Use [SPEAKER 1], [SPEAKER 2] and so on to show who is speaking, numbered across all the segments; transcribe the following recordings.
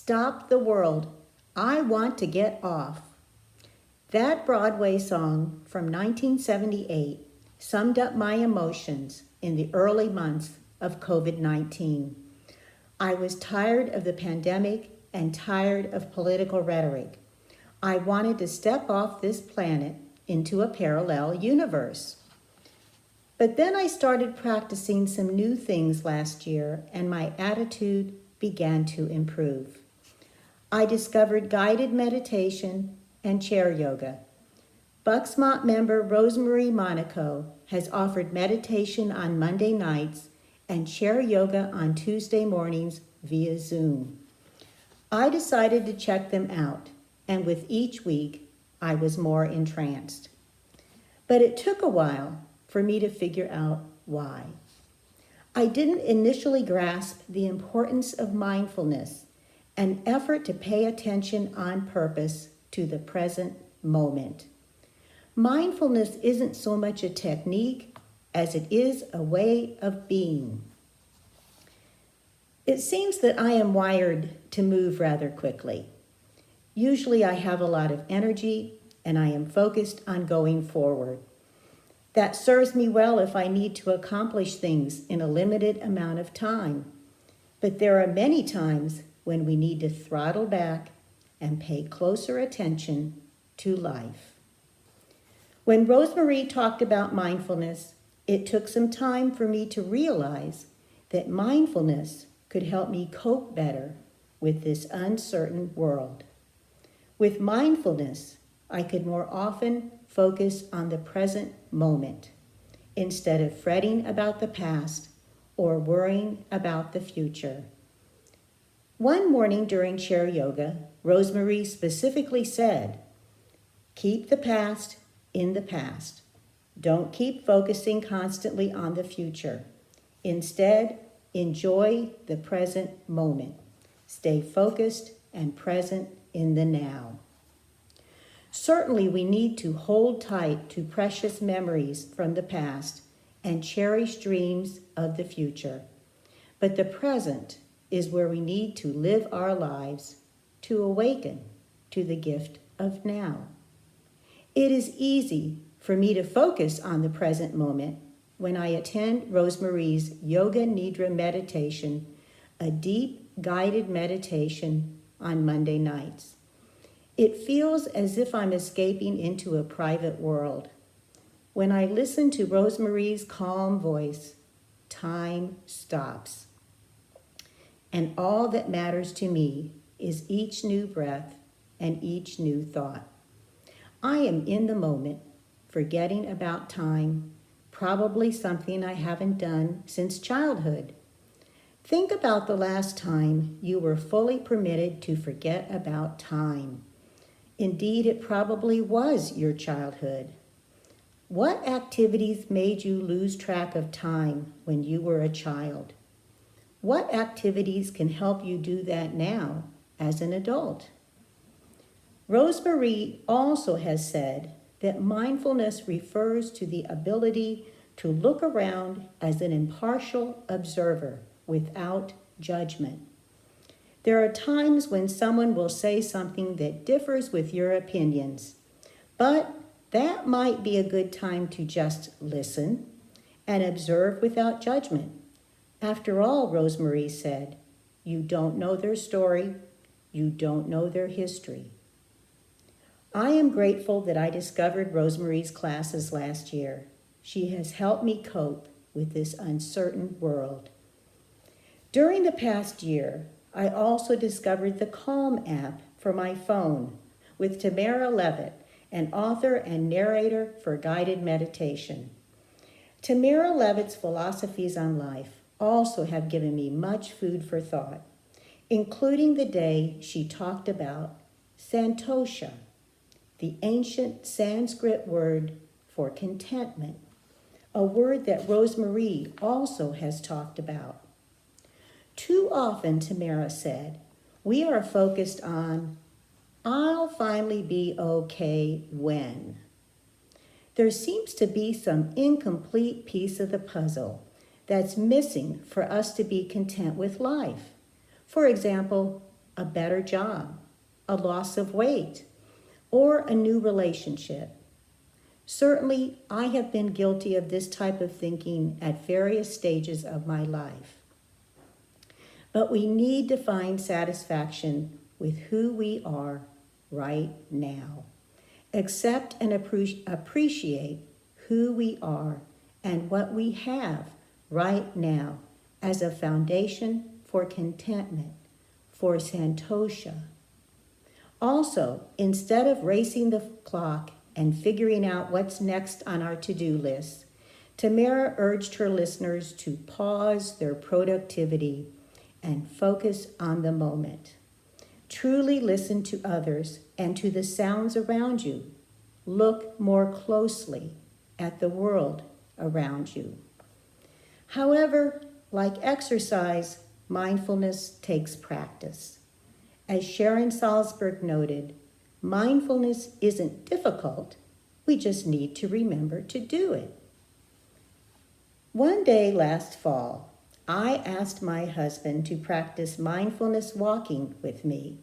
[SPEAKER 1] Stop the World, I Want to Get Off. That Broadway song from 1978 summed up my emotions in the early months of COVID-19. I was tired of the pandemic and tired of political rhetoric. I wanted to step off this planet into a parallel universe. But then I started practicing some new things last year, and my attitude began to improve. I discovered guided meditation and chair yoga. Bucksmont member Rosemary Monaco has offered meditation on Monday nights and chair yoga on Tuesday mornings via Zoom. I decided to check them out, and with each week, I was more entranced. But it took a while for me to figure out why. I didn't initially grasp the importance of mindfulness, an effort to pay attention on purpose to the present moment. Mindfulness isn't so much a technique as it is a way of being. It seems that I am wired to move rather quickly. Usually I have a lot of energy and I am focused on going forward. That serves me well if I need to accomplish things in a limited amount of time. But there are many times when we need to throttle back and pay closer attention to life. When Rosemary talked about mindfulness, it took some time for me to realize that mindfulness could help me cope better with this uncertain world. With mindfulness, I could more often focus on the present moment instead of fretting about the past or worrying about the future. One morning during chair yoga, Rosemary specifically said, "Keep the past in the past. Don't keep focusing constantly on the future. Instead, enjoy the present moment. Stay focused and present in the now." Certainly, we need to hold tight to precious memories from the past and cherish dreams of the future. But the present is where we need to live our lives to awaken to the gift of now. It is easy for me to focus on the present moment when I attend Rosemary's Yoga Nidra meditation, a deep guided meditation on Monday nights. It feels as if I'm escaping into a private world. When I listen to Rosemary's calm voice, time stops. And all that matters to me is each new breath and each new thought. I am in the moment, forgetting about time, probably something I haven't done since childhood. Think about the last time you were fully permitted to forget about time. Indeed, it probably was your childhood. What activities made you lose track of time when you were a child? What activities can help you do that now as an adult? Rosemary also has said that mindfulness refers to the ability to look around as an impartial observer without judgment. There are times when someone will say something that differs with your opinions, but that might be a good time to just listen and observe without judgment. After all, Rosemary said, you don't know their story, you don't know their history. I am grateful that I discovered Rosemary's classes last year. She has helped me cope with this uncertain world. During the past year, I also discovered the Calm app for my phone with Tamara Levitt, an author and narrator for guided meditation. Tamara Levitt's philosophies on life also have given me much food for thought, including the day she talked about santosha, the ancient Sanskrit word for contentment, a word that Rosemary also has talked about. Too often, Tamara said, we are focused on, I'll finally be okay when. There seems to be some incomplete piece of the puzzle that's missing for us to be content with life. For example, a better job, a loss of weight, or a new relationship. Certainly, I have been guilty of this type of thinking at various stages of my life. But we need to find satisfaction with who we are right now. Accept and appreciate who we are and what we have right now as a foundation for contentment, for santosha. Also, instead of racing the clock and figuring out what's next on our to-do list, Tamara urged her listeners to pause their productivity and focus on the moment. Truly listen to others and to the sounds around you. Look more closely at the world around you. However, like exercise, mindfulness takes practice. As Sharon Salzberg noted, mindfulness isn't difficult, we just need to remember to do it. One day last fall, I asked my husband to practice mindfulness walking with me.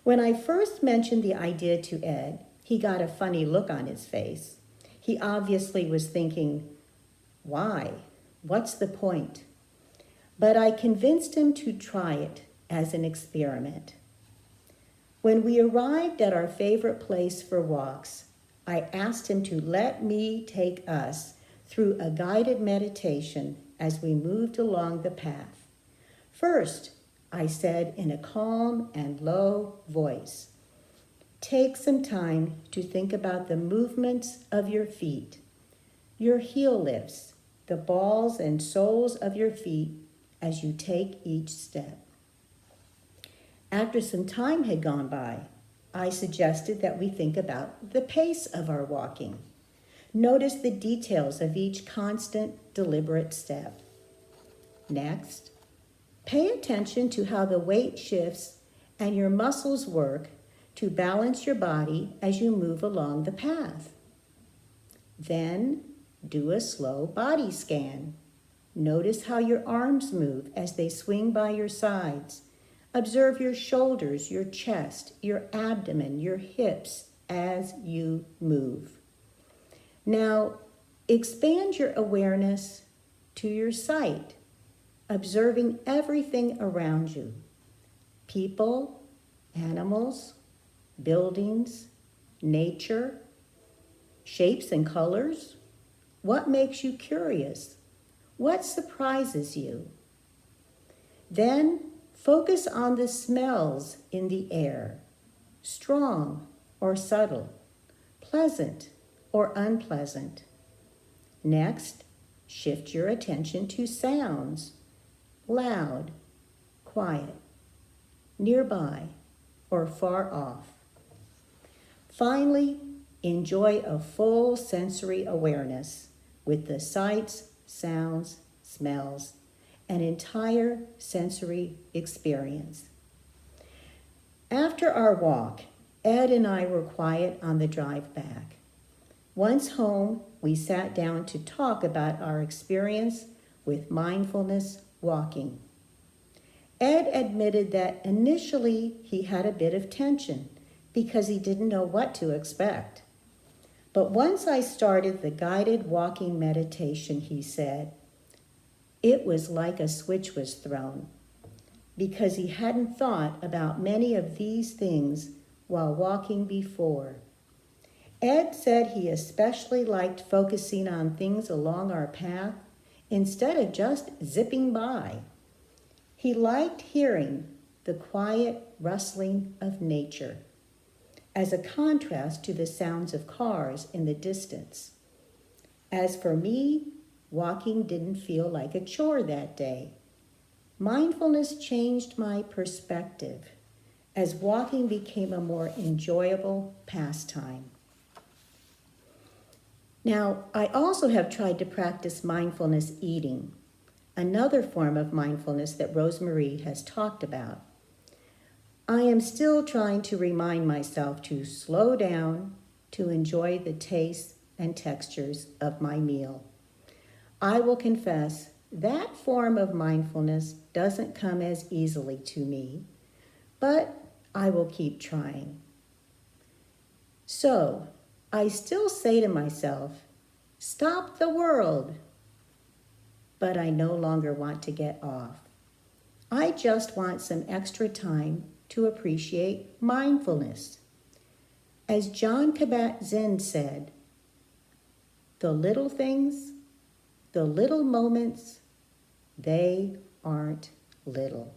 [SPEAKER 1] When I first mentioned the idea to Ed, he got a funny look on his face. He obviously was thinking, why? What's the point? But I convinced him to try it as an experiment. When we arrived at our favorite place for walks, I asked him to let me take us through a guided meditation as we moved along the path. First, I said in a calm and low voice, take some time to think about the movements of your feet, your heel lifts, the balls and soles of your feet as you take each step. After some time had gone by, I suggested that we think about the pace of our walking. Notice the details of each constant, deliberate step. Next, pay attention to how the weight shifts and your muscles work to balance your body as you move along the path. Then, do a slow body scan. Notice how your arms move as they swing by your sides. Observe your shoulders, your chest, your abdomen, your hips as you move. Now, expand your awareness to your sight, observing everything around you. People, animals, buildings, nature, shapes and colors. What makes you curious? What surprises you? Then focus on the smells in the air, strong or subtle, pleasant or unpleasant. Next, shift your attention to sounds, loud, quiet, nearby, or far off. Finally, enjoy a full sensory awareness with the sights, sounds, smells, an entire sensory experience. After our walk, Ed and I were quiet on the drive back. Once home, we sat down to talk about our experience with mindfulness walking. Ed admitted that initially he had a bit of tension because he didn't know what to expect. But once I started the guided walking meditation, he said, it was like a switch was thrown because he hadn't thought about many of these things while walking before. Ed said he especially liked focusing on things along our path instead of just zipping by. He liked hearing the quiet rustling of nature as a contrast to the sounds of cars in the distance. As for me, walking didn't feel like a chore that day. Mindfulness changed my perspective as walking became a more enjoyable pastime. Now, I also have tried to practice mindfulness eating, another form of mindfulness that Rosemarie has talked about. I am still trying to remind myself to slow down, to enjoy the tastes and textures of my meal. I will confess that form of mindfulness doesn't come as easily to me, but I will keep trying. So I still say to myself, stop the world, but I no longer want to get off. I just want some extra time to appreciate mindfulness. As John Kabat-Zinn said, the little things, the little moments, they aren't little.